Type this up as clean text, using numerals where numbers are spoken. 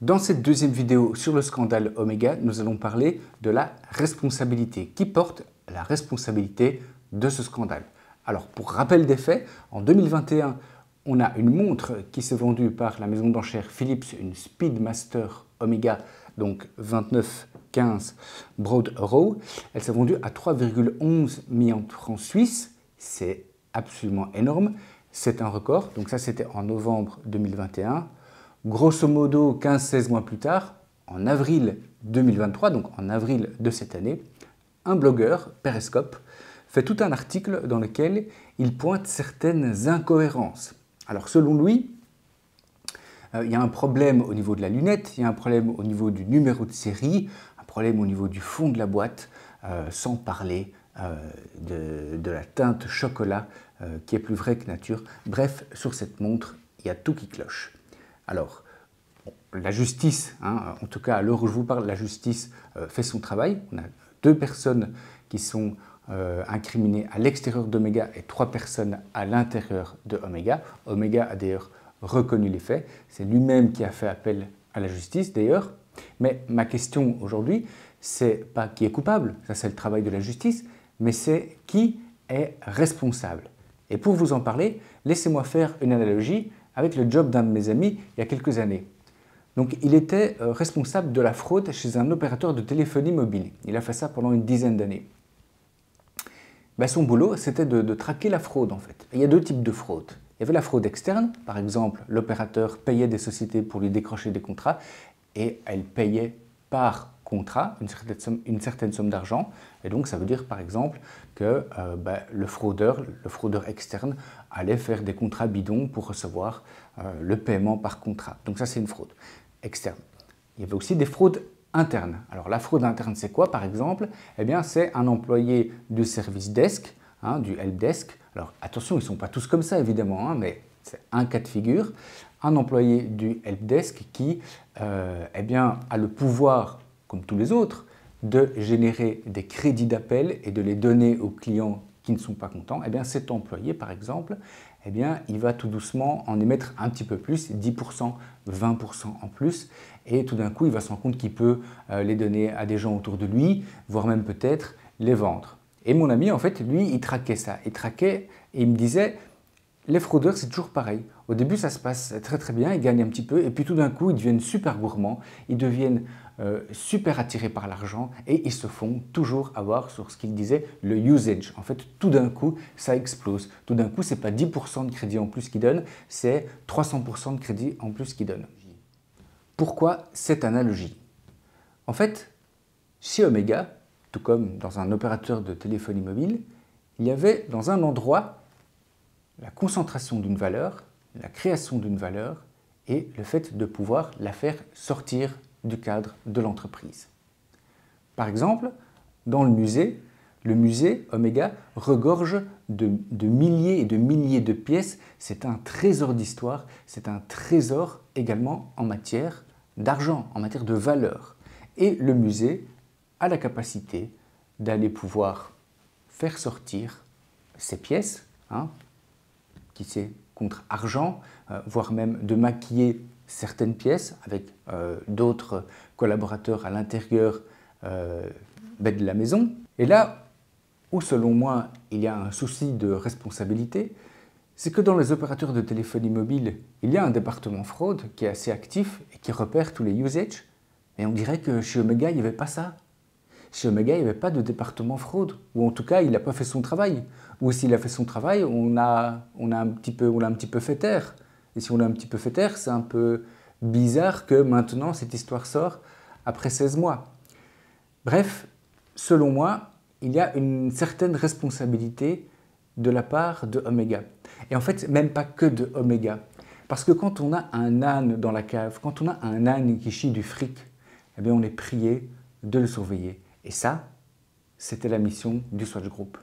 Dans cette deuxième vidéo sur le scandale Omega, nous allons parler de la responsabilité. Qui porte la responsabilité de ce scandale? Alors, pour rappel des faits, en 2021, on a une montre qui s'est vendue par la maison d'enchères Philips, une Speedmaster Omega, donc 2915 Broad Arrow. Elle s'est vendue à 3,11 millions de francs suisses. C'est absolument énorme. C'est un record. Donc ça, c'était en novembre 2021. Grosso modo, 15-16 mois plus tard, en avril 2023, donc en avril de cette année, un blogueur, Periscope, fait tout un article dans lequel il pointe certaines incohérences. Alors selon lui, il y a un problème au niveau de la lunette, il y a un problème au niveau du numéro de série, un problème au niveau du fond de la boîte, sans parler de la teinte chocolat qui est plus vraie que nature. Bref, sur cette montre, il y a tout qui cloche. Alors, la justice, en tout cas à l'heure où je vous parle, la justice fait son travail. On a 2 personnes qui sont incriminées à l'extérieur d'Omega et 3 personnes à l'intérieur de Omega. Omega a d'ailleurs reconnu les faits. C'est lui-même qui a fait appel à la justice d'ailleurs. Mais ma question aujourd'hui, c'est pas qui est coupable, ça c'est le travail de la justice, mais c'est qui est responsable. Et pour vous en parler, laissez-moi faire une analogie avec le job d'un de mes amis il y a quelques années. Donc, il était responsable de la fraude chez un opérateur de téléphonie mobile. Il a fait ça pendant une dizaine d'années. Son boulot, c'était de traquer la fraude en fait. Et il y a 2 types de fraude. Il y avait la fraude externe, par exemple, l'opérateur payait des sociétés pour lui décrocher des contrats et elle payait par contrat une certaine somme d'argent. Et donc, ça veut dire, par exemple, que le fraudeur externe allait faire des contrats bidons pour recevoir le paiement par contrat. Donc ça, c'est une fraude externe. Il y avait aussi des fraudes internes. Alors, la fraude interne, c'est quoi, par exemple? Eh bien, c'est un employé du service desk, du helpdesk. Alors, attention, ils ne sont pas tous comme ça, évidemment, mais c'est un cas de figure. Un employé du helpdesk qui a le pouvoir, comme tous les autres, de générer des crédits d'appel et de les donner aux clients qui ne sont pas contents. Eh bien, cet employé, par exemple, il va tout doucement en émettre un petit peu plus, 10%, 20% en plus, et tout d'un coup, il va se rendre compte qu'il peut les donner à des gens autour de lui, voire même peut-être les vendre. Et mon ami, en fait, lui, il traquait ça. Il traquait et il me disait, les fraudeurs, c'est toujours pareil. Au début, ça se passe très très bien, ils gagnent un petit peu, et puis tout d'un coup, ils deviennent super gourmands, ils deviennent super attirés par l'argent, et ils se font toujours avoir sur ce qu'ils disaient, le usage. En fait, tout d'un coup, ça explose. Tout d'un coup, ce n'est pas 10% de crédit en plus qu'ils donnent, c'est 300% de crédit en plus qu'ils donnent. Pourquoi cette analogie? En fait, chez Omega, tout comme dans un opérateur de téléphonie mobile, il y avait dans un endroit la concentration d'une valeur, la création d'une valeur et le fait de pouvoir la faire sortir du cadre de l'entreprise. Par exemple, dans le musée Omega regorge de milliers et de milliers de pièces. C'est un trésor d'histoire, c'est un trésor également en matière d'argent, en matière de valeur. Et le musée a la capacité d'aller pouvoir faire sortir ces pièces, qui c'est contre argent, voire même de maquiller certaines pièces avec d'autres collaborateurs à l'intérieur de la maison. Et là où, selon moi, il y a un souci de responsabilité, c'est que dans les opérateurs de téléphonie mobile, il y a un département fraude qui est assez actif et qui repère tous les usages. Et on dirait que chez Omega, il n'y avait pas ça. Chez Omega, il n'y avait pas de département fraude, ou en tout cas, il n'a pas fait son travail. Ou s'il a fait son travail, on l'a un petit peu fait taire. Et si on l'a un petit peu fait taire, c'est un peu bizarre que maintenant cette histoire sort après 16 mois. Bref, selon moi, il y a une certaine responsabilité de la part de Omega. Et en fait, même pas que de Omega. Parce que quand on a un âne dans la cave, quand on a un âne qui chie du fric, on est prié de le surveiller. Et ça, c'était la mission du Swatch Group.